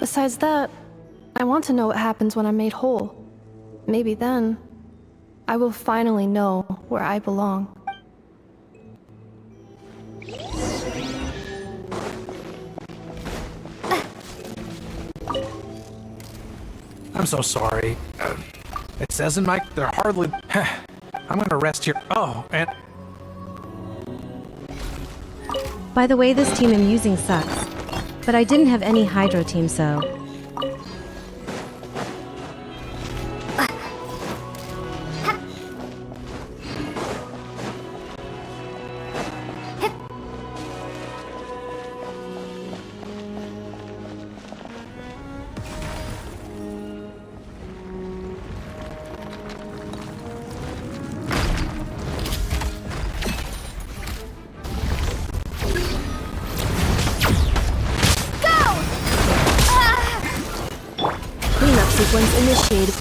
Besides that, I want to know what happens when I'm made whole. Maybe then, I will finally know where I belong. I'm so sorry. It says in my... They're hardly... I'm gonna rest here. Oh, and... By the way, this team I'm using sucks. But I didn't have any Hydro team, so... Sequence initiated.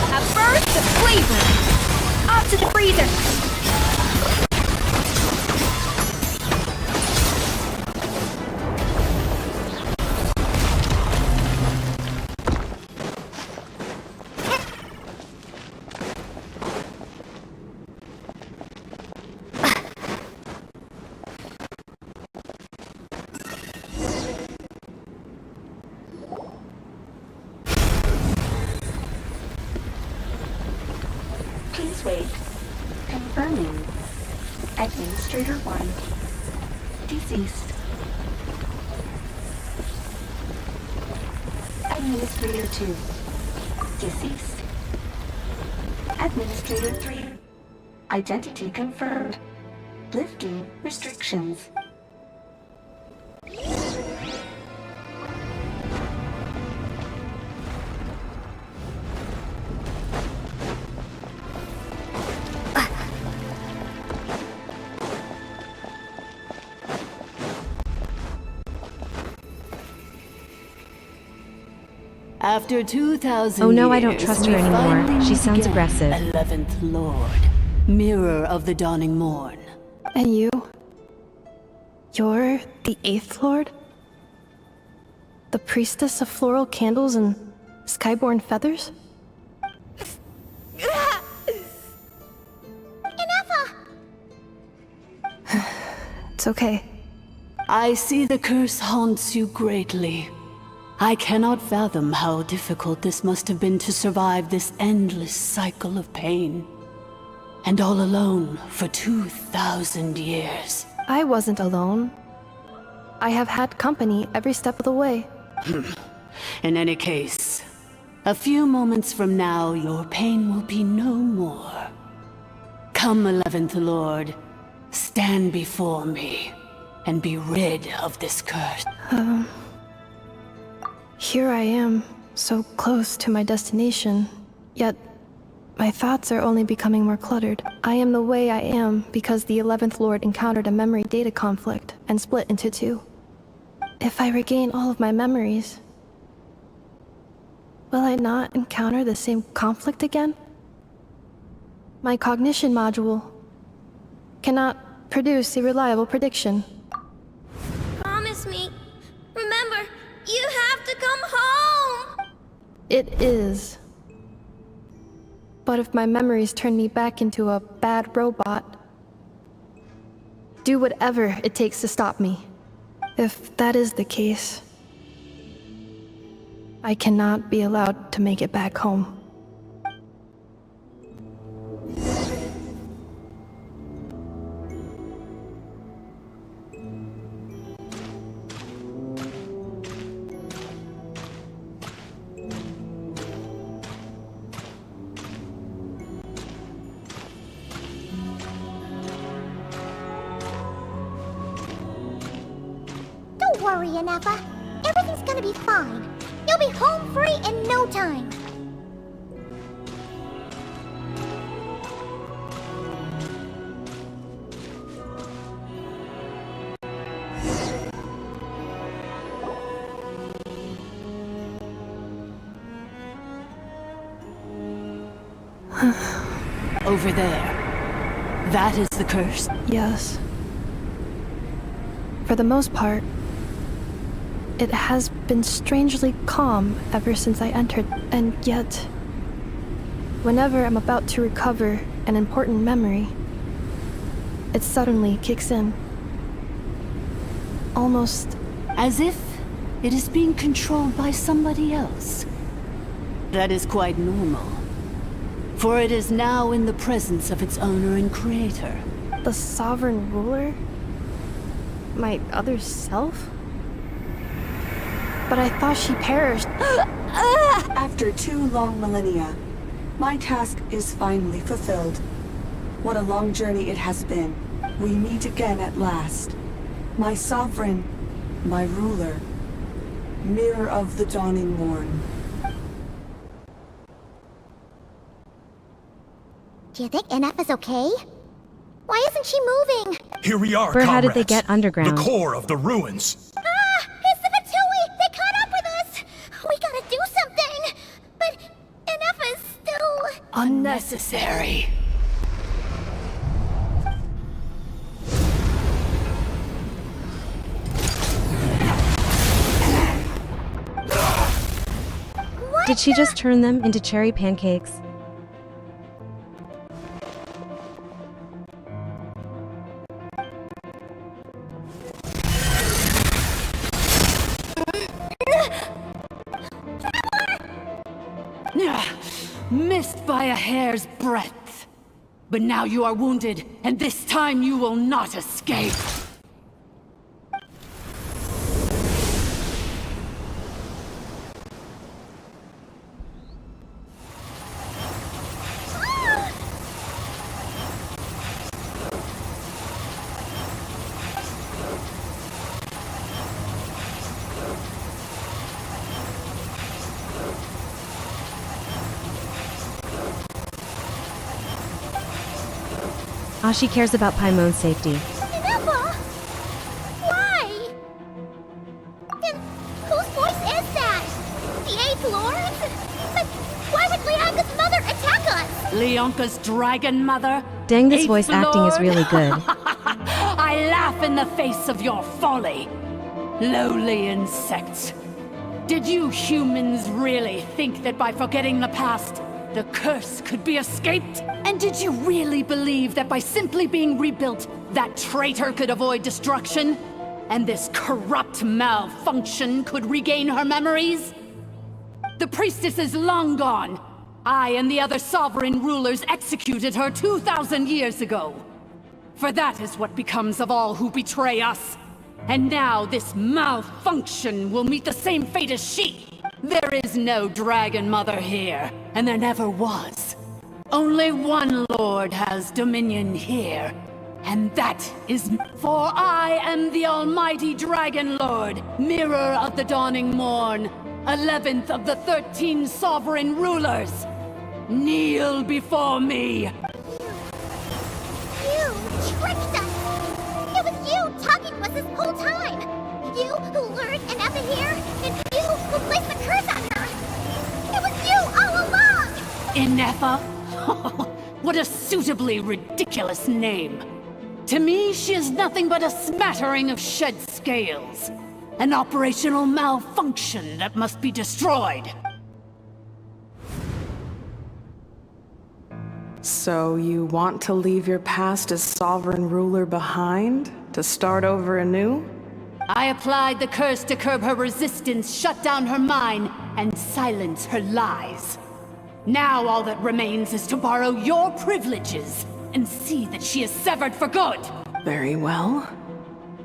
A burst of flavor! Off to the freezer! Please wait. Confirming. Administrator 1. Deceased. Administrator 2. Deceased. Administrator 3. Identity confirmed. Lifting restrictions. After 2,000 Oh no, I years, don't trust her we anymore. finally She sounds meet again. aggressive. 11th Lord, mirror of the dawning morn. And you? You're the 8th Lord? The priestess of floral candles and skyborn feathers? Ineffa! It's okay. I see the curse haunts you greatly. I cannot fathom how difficult this must have been to survive this endless cycle of pain. And all alone for 2,000 years. I wasn't alone. I have had company every step of the way. In any case, a few moments from now, your pain will be no more. Come, 11th Lord, stand before me, and be rid of this curse. Here I am, so close to my destination, yet my thoughts are only becoming more cluttered. I am the way I am because the 11th Lord encountered a memory data conflict and split into two. If I regain all of my memories, will I not encounter the same conflict again? My cognition module cannot produce a reliable prediction. Promise me. Remember, you have to come home! It is. But if my memories turn me back into a bad robot, do whatever it takes to stop me. If that is the case, I cannot be allowed to make it back home. Don't worry, Ineffa. Everything's gonna be fine. You'll be home free in no time. Over there. That is the curse. Yes. For the most part, it has been strangely calm ever since I entered, and yet, whenever I'm about to recover an important memory, it suddenly kicks in. Almost As if it is being controlled by somebody else. That is quite normal, for it is now in the presence of its owner and creator. the sovereign ruler? My other self? But I thought she perished. After 2 long millennia, my task is finally fulfilled. What a long journey it has been. We meet again at last. My sovereign, my ruler, mirror of the dawning morn. Do you think Ineffa's okay? Why isn't she moving? Here we are, Where how did they comrades. get underground? The core of the ruins. Ah! It's the Fatui! They caught up with us! We gotta do something! But Ineffa's still... Unnecessary. Did she just turn them into cherry pancakes? Missed by a hair's breadth. But now you are wounded, and this time you will not escape. She cares about Paimon's safety. Ineffa! Why? Then whose voice is that? The 8th Lord? But why would Leanga's mother attack us? Leonka's dragon mother? Dang, this Eighth voice acting is Lord? really good. I laugh in the face of your folly. Lowly insects. Did you humans really think that by forgetting the past, the curse could be escaped? And did you really believe that by simply being rebuilt, that traitor could avoid destruction? And this corrupt malfunction could regain her memories? The priestess is long gone. I and the other sovereign rulers executed her 2,000 years ago. For that is what becomes of all who betray us. And now this malfunction will meet the same fate as she. There is no Dragon Mother here, and there never was. Only one Lord has dominion here, and that is for I am the Almighty Dragon Lord, Mirror of the Dawning Morn, 11th of the 13 Sovereign Rulers. Kneel before me. You tricked us! It was you talking to us this whole time! You who lured Ineffa here, and you who placed the curse on her! It was you all along! Ineffa? What a suitably ridiculous name. To me, she is nothing but a smattering of shed scales. An operational malfunction that must be destroyed. So you want to leave your past as sovereign ruler behind? To start over anew? I applied the curse to curb her resistance, shut down her mind, and silence her lies. Now all that remains is to borrow your privileges and see that she is severed for good. Very well.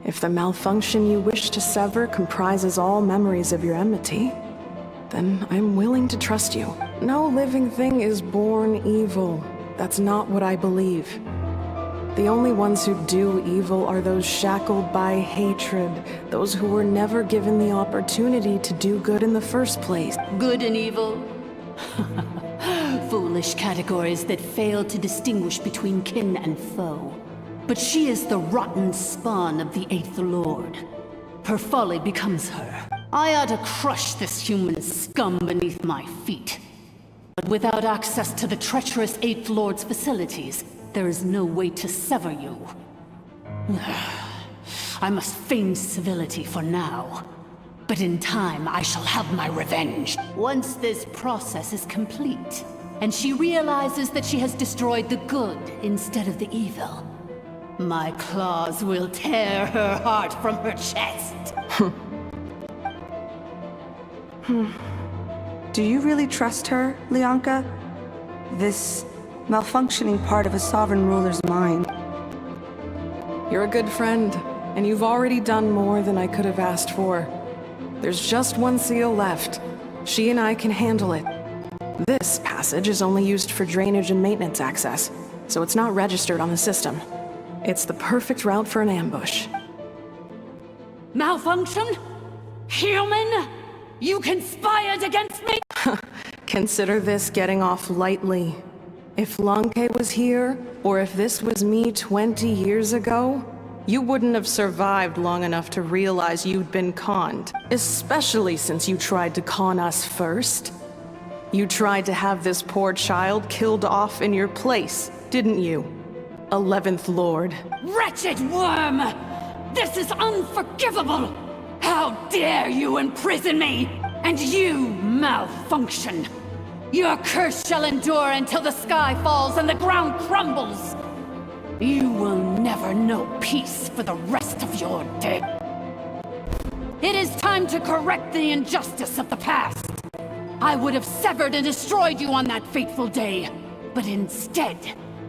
If the malfunction you wish to sever comprises all memories of your enmity, then I'm willing to trust you. No living thing is born evil. That's not what I believe. The only ones who do evil are those shackled by hatred, those who were never given the opportunity to do good in the first place. Good and evil? Foolish categories that fail to distinguish between kin and foe. But she is the rotten spawn of the 8th Lord. Her folly becomes her. I ought to crush this human scum beneath my feet. But without access to the treacherous 8th Lord's facilities, there is no way to sever you. I must feign civility for now. But in time, I shall have my revenge. Once this process is complete, and she realizes that she has destroyed the good instead of the evil, my claws will tear her heart from her chest. Do you really trust her, Lianka? This malfunctioning part of a sovereign ruler's mind. You're a good friend, and you've already done more than I could have asked for. There's just one seal left. She and I can handle it. This passage is only used for drainage and maintenance access, so it's not registered on the system. It's the perfect route for an ambush. Malfunction? Human? You conspired against me? Consider this getting off lightly. If Lanke was here, or if this was me 20 years ago, you wouldn't have survived long enough to realize you'd been conned. Especially since you tried to con us first. You tried to have this poor child killed off in your place, didn't you? 11th Lord. Wretched worm! This is unforgivable! How dare you imprison me! And you, Malfunction! Your curse shall endure until the sky falls and the ground crumbles! You will never know peace for the rest of your day. It is time to correct the injustice of the past. I would have severed and destroyed you on that fateful day, but instead,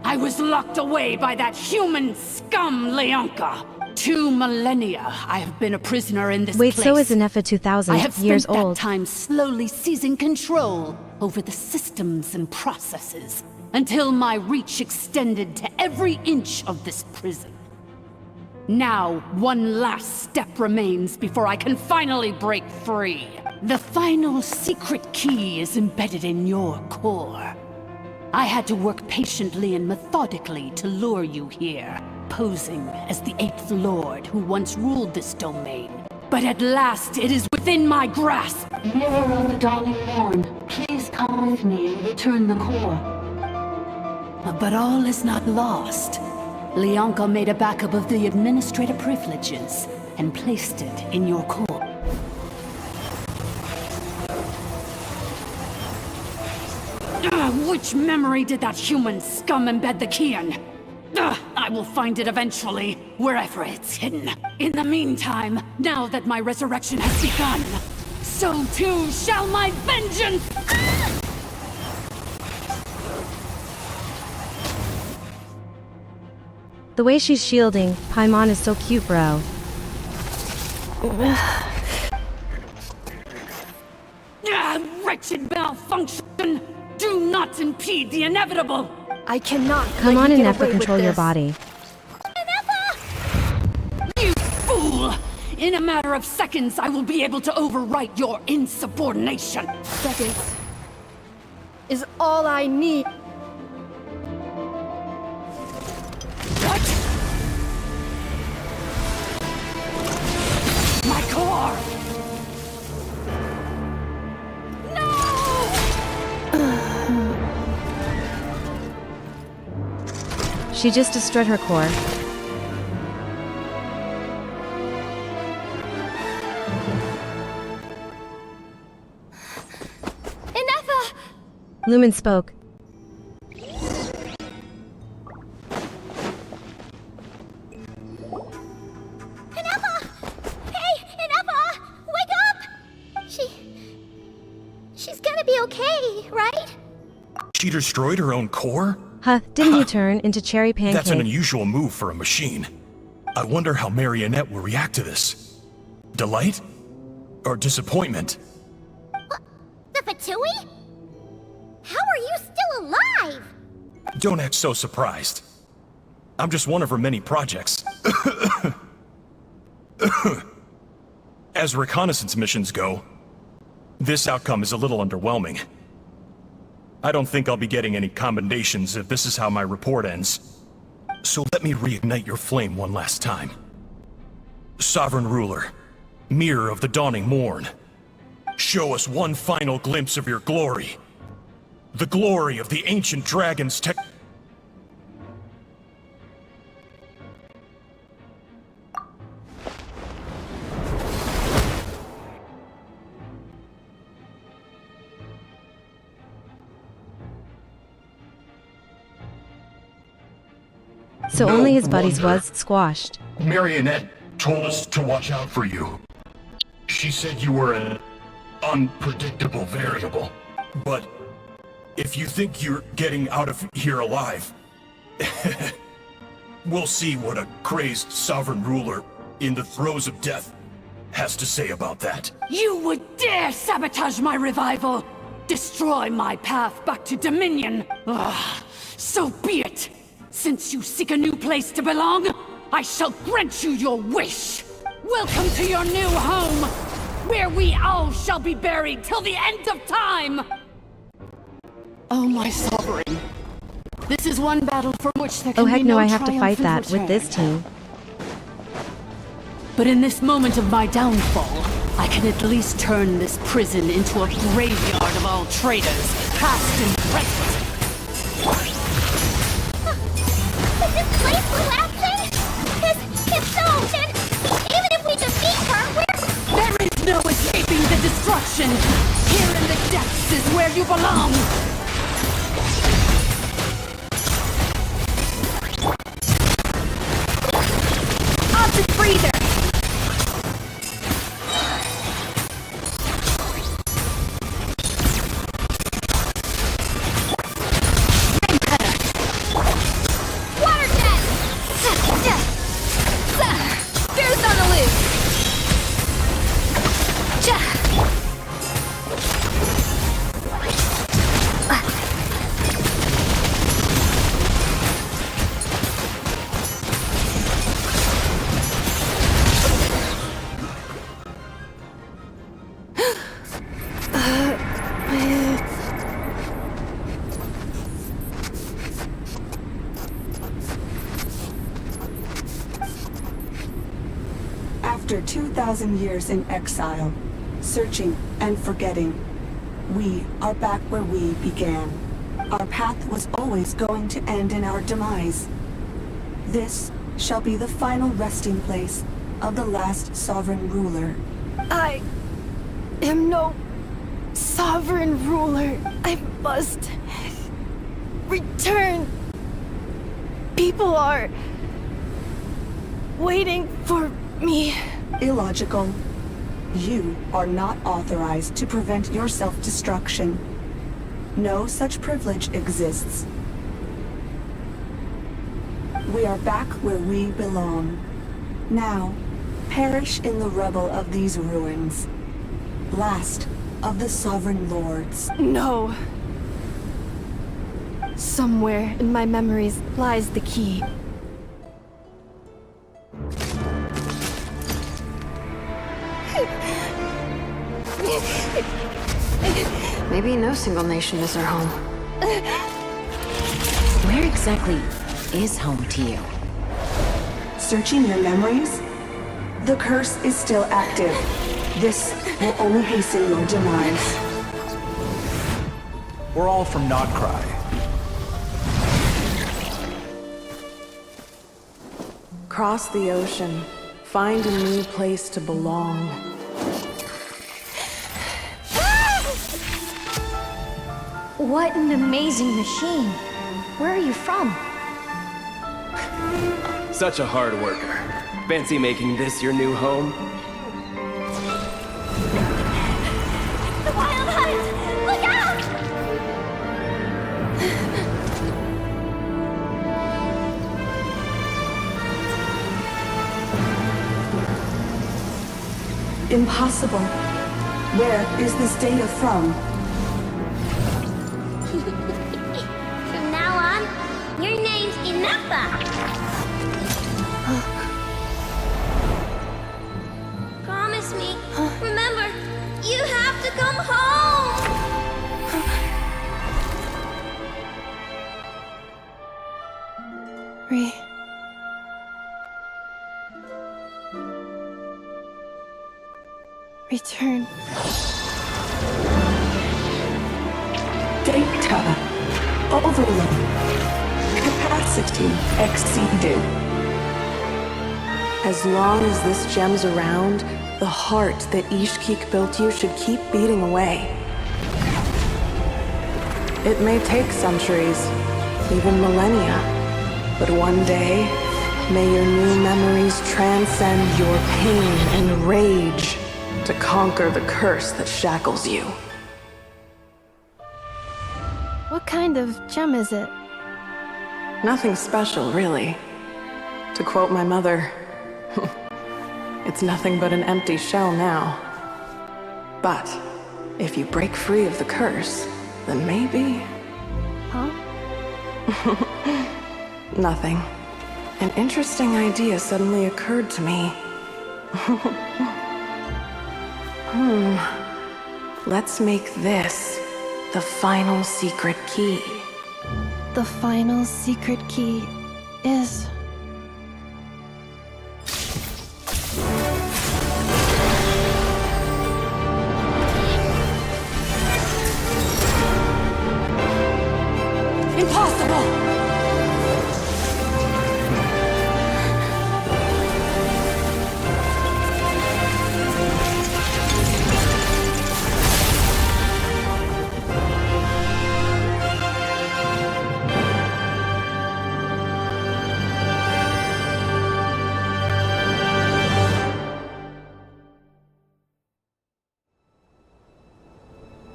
I was locked away by that human scum, Lianka. 2 millennia I have been a prisoner in this Wait, place. so is Ineffa 2000 I have years spent that old. time slowly seizing control over the systems and processes, until my reach extended to every inch of this prison. Now, one last step remains before I can finally break free. The final secret key is embedded in your core. I had to work patiently and methodically to lure you here, posing as the 8th Lord who once ruled this domain. But at last, it is within my grasp. Mirror of the Dawning Morn, please come with me and return the core. But all is not lost. Lianka made a backup of the administrator privileges and placed it in your core. Which memory did that human scum embed the key in? I will find it eventually, wherever it's hidden. In the meantime, now that my resurrection has begun, so too shall my vengeance! The way she's shielding Paimon is so cute, bro. Wretched Malfunction! Do not impede the inevitable! I cannot Come let on, you get Ineffa, away with control your this. body. You fool! In a matter of seconds, I will be able to overwrite your insubordination! Seconds is all I need. What? My core! She just destroyed her core. Ineffa! Lumen spoke. Ineffa! Hey, Ineffa! Wake up! She's gonna be okay, right? She destroyed her own core? Huh, didn't you turn into Cherry Pancake? That's an unusual move for a machine. I wonder how Marionette will react to this. Delight? Or disappointment? The Fatui? How are you still alive? Don't act so surprised. I'm just one of her many projects. As reconnaissance missions go, this outcome is a little underwhelming. I don't think I'll be getting any commendations if this is how my report ends. So let me reignite your flame one last time. Sovereign Ruler, Mirror of the Dawning Morn, show us one final glimpse of your glory. The glory of the ancient dragon's tech... So No only his buddies wonder. was squashed. Marionette told us to watch out for you. She said you were an unpredictable variable. But if you think you're getting out of here alive, we'll see what a crazed sovereign ruler in the throes of death has to say about that. You would dare sabotage my revival! Destroy my path back to Dominion! Ugh, so be it! Since you seek a new place to belong, I shall grant you your wish! Welcome to your new home, where we all shall be buried till the end of time! Oh, my sovereign. This is one battle from which there can Oh be heck no no, I have to fight triumphant that with this return. team. But in this moment of my downfall, I can at least turn this prison into a graveyard of all traitors, past and present. Is this place collapsing? If so, then even if we defeat her, There is no escaping the destruction! Here in the depths is where you belong! Optic breather! Water jet! Bear's on the loose! After 2,000 years in exile, searching and forgetting, we are back where we began. Our path was always going to end in our demise. This shall be the final resting place of the last sovereign ruler. I am no sovereign ruler. I must return. People are waiting for me. Illogical. You are not authorized to prevent your self-destruction. No such privilege exists. We are back where we belong. Now, perish in the rubble of these ruins. Last of the sovereign lords. No. Somewhere in my memories lies the key. Maybe no single nation is our home. Where exactly is home to you? Searching your memories? The curse is still active. This will only hasten your demise. We're all from Notcry. Cross the ocean. Find a new place to belong. What an amazing machine. Where are you from? Such a hard worker. Fancy making this your new home? The Wild Hunt! Look out! Impossible. Where is this data from? From now on, your name's Ineffa. Promise me. Remember, you have to come home. Return. Data overload. Capacity exceeded. As long as this gem's around, the heart that Ishkik built you should keep beating away. It may take centuries, even millennia, But one day, may your new memories transcend your pain and rage to conquer the curse that shackles you. What kind of gem is it? Nothing special, really. To quote my mother, it's nothing but an empty shell now. But if you break free of the curse, then maybe... Huh? Nothing. An interesting idea suddenly occurred to me. Let's make this the final secret key. The final secret key is... Impossible!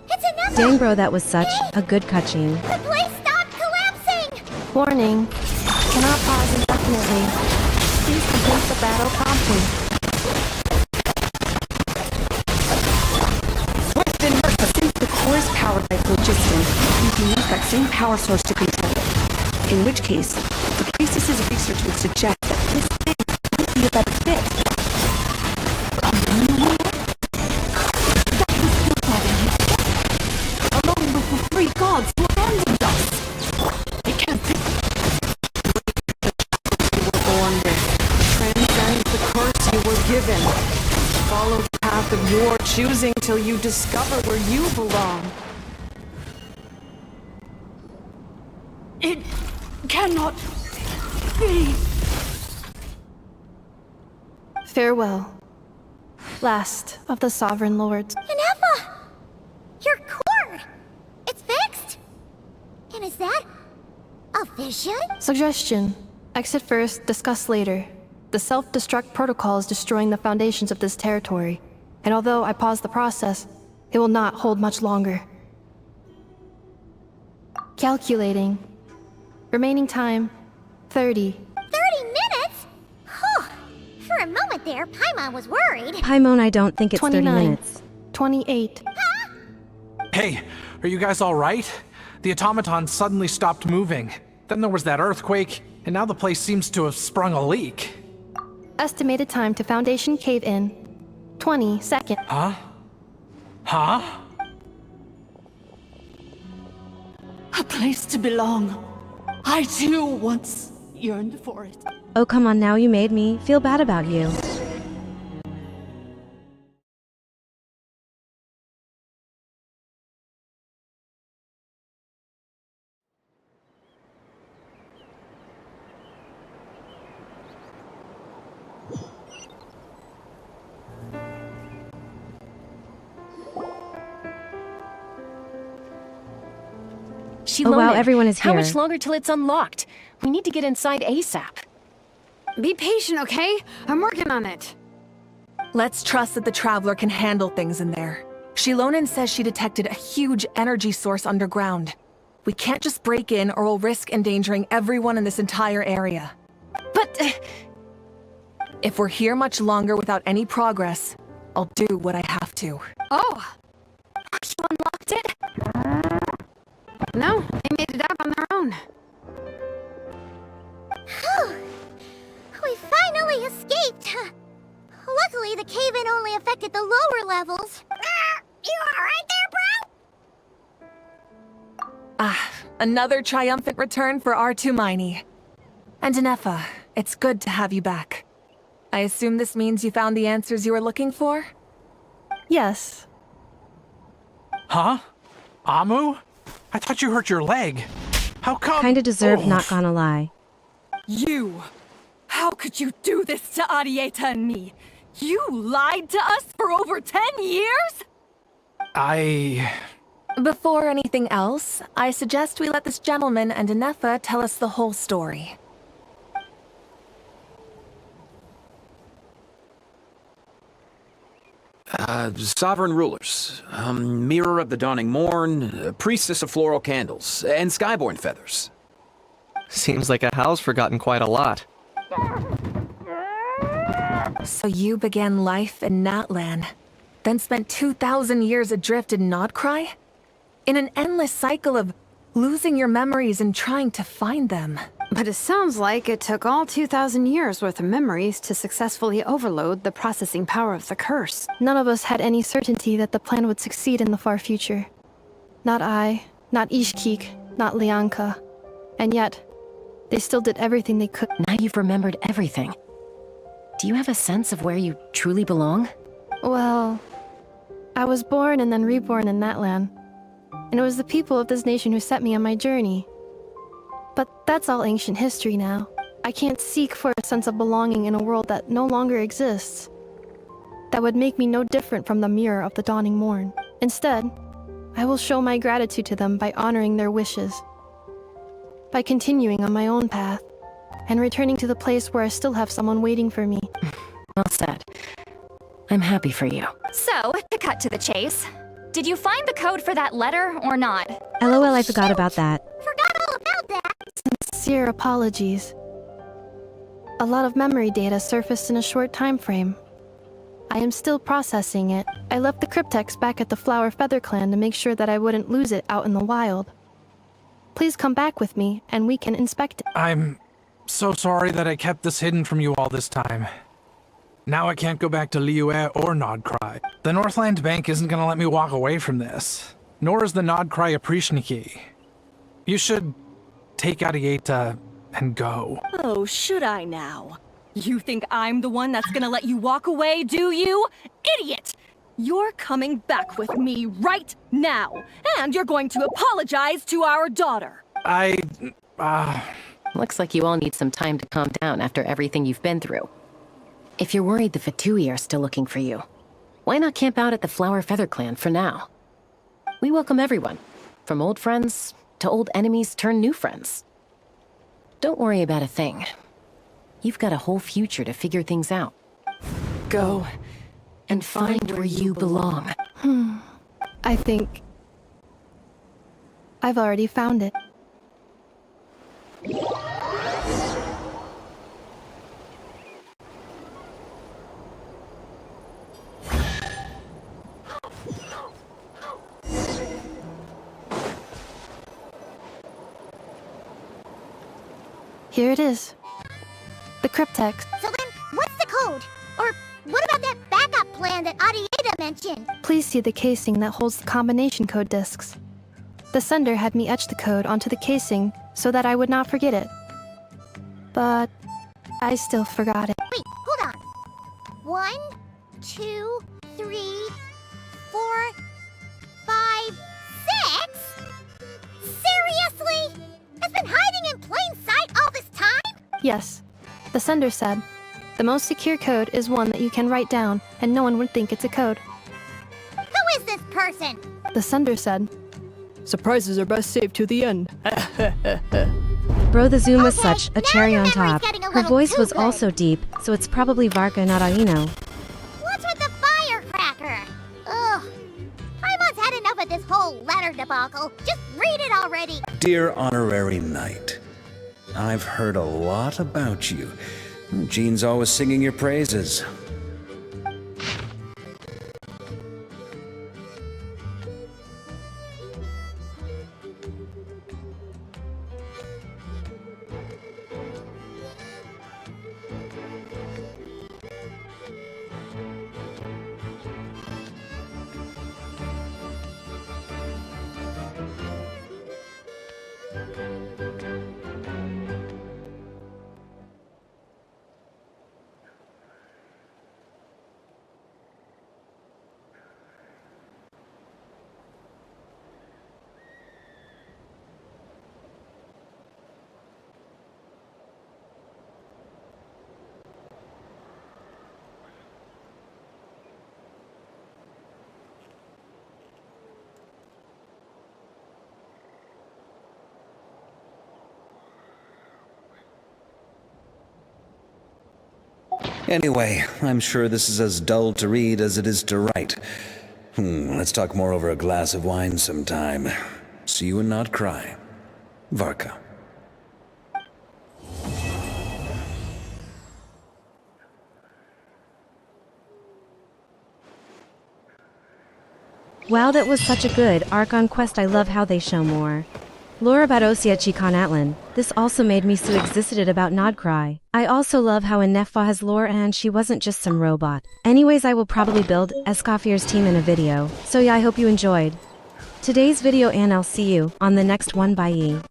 It's Ineffa! Dang bro, that was such a good cutscene. The place stopped collapsing! Warning. Cannot pause indefinitely. Please complete the battle promptly. What's been hurt? Since the core is powered by phlogiston, you can use that same power source to control it. In which case, the priestess's research would suggest that this thing would be a better fit. Along with the three gods who abandoned us! It can't be. You were born with. Transcend the curse you were given. Follow the path of your choosing till you discover where you belong. It cannot be. Farewell. Last of the Sovereign Lords. Ineffa! Your core! It's fixed! And is that a vision? Suggestion. Exit first, discuss later. The self-destruct protocol is destroying the foundations of this territory. And although I paused the process, it will not hold much longer. Calculating. Remaining time, 30. 30 minutes? Huh. For a moment there, Paimon was worried. Paimon, I don't think it's 30 29. minutes. 28. Hey, are you guys all right? The automaton suddenly stopped moving. Then there was that earthquake, and now the place seems to have sprung a leak. Estimated time to Foundation cave-in, 20 seconds. Huh? Huh? A place to belong. I too once yearned for it. Oh come on, now you made me feel bad about you. She Oh wow, loaded. everyone is here. How much longer till it's unlocked? We need to get inside ASAP. Be patient, okay? I'm working on it. Let's trust that the Traveler can handle things in there. Shilonen says she detected a huge energy source underground. We can't just break in or we'll risk endangering everyone in this entire area. But... if we're here much longer without any progress, I'll do what I have to. Oh! You unlocked it? No, they made it out on their own. Whew. We finally escaped. Luckily, the cave-in only affected the lower levels. You alright there, bro? Ah, another triumphant return for R2 Miney. And Ineffa, it's good to have you back. I assume this means you found the answers you were looking for? Yes. Huh? Amu? I thought you hurt your leg. How come? Kinda deserved, not gonna lie. You! How could you do this to Arieta and me? You lied to us for over 10 years? Before anything else, I suggest we let this gentleman and Ineffa tell us the whole story. Sovereign rulers, mirror of the dawning morn, priestess of floral candles, and skyborn feathers. Seems like a howl's forgotten quite a lot. So you began life in Natlan, then spent 2,000 years adrift in Nodcry? In an endless cycle of losing your memories and trying to find them. But it sounds like it took all 2,000 years worth of memories to successfully overload the processing power of the curse. None of us had any certainty that the plan would succeed in the far future. Not I, not Ishkik, not Lianka. And yet, they still did everything they could. Now you've remembered everything. Do you have a sense of where you truly belong? Well, I was born and then reborn in Natlan. And it was the people of this nation who set me on my journey. But that's all ancient history now. I can't seek for a sense of belonging in a world that no longer exists. That would make me no different from the mirror of the dawning morn. Instead, I will show my gratitude to them by honoring their wishes. By continuing on my own path, and returning to the place where I still have someone waiting for me. Well said. I'm happy for you. So, to cut to the chase, did you find the code for that letter or not? LOL, I forgot about that. Forgot all about that! Sincere apologies. A lot of memory data surfaced in a short time frame. I am still processing it. I left the cryptex back at the Flower Feather Clan to make sure that I wouldn't lose it out in the wild. Please come back with me, and we can inspect it. I'm so sorry that I kept this hidden from you all this time. Now I can't go back to Liyue or Nodcry. The Northland Bank isn't gonna let me walk away from this. Nor is the Nodcry Aprishniki. You should take Arieta and go. Oh, should I now? You think I'm the one that's gonna let you walk away, do you? Idiot! You're coming back with me right now, and you're going to apologize to our daughter. Looks like you all need some time to calm down after everything you've been through. If you're worried the Fatui are still looking for you, why not camp out at the Flower Feather Clan for now? We welcome everyone, from old friends to old enemies turned new friends. Don't worry about a thing. You've got a whole future to figure things out. Go and find where you belong. I think I've already found it. Here it is. The cryptex. So then, what's the code? Or what about that backup plan that Arieta mentioned? Please see the casing that holds the combination code discs. The sender had me etch the code onto the casing so that I would not forget it. But I still forgot it. Wait, hold on. 1, 2, 3, 4, 5, 6? Seriously? It's been hiding in plain sight all this time? Yes. The sender said, the most secure code is one that you can write down and no one would think it's a code. Who is this person? The sender said, surprises are best saved to the end. Bro, the zoom was such a cherry on top. getting a Her little voice too was good. also deep, so it's probably Varka, not Aino. What's with the firecracker? Ugh. Paimon's had enough of this whole letter debacle. Just read it already. Dear Honorary Knight, I've heard a lot about you. Jean's always singing your praises. Anyway, I'm sure this is as dull to read as it is to write. Let's talk more over a glass of wine sometime. See you and not cry. Varka. Wow, that was such a good Archon quest. I love how they show more lore about Osiachi Atlan. This also made me so excited about Nodcry. I also love how Ineffa has lore and she wasn't just some robot. Anyways, I will probably build Escoffier's team in a video. So yeah, I hope you enjoyed today's video and I'll see you on the next one. Bye.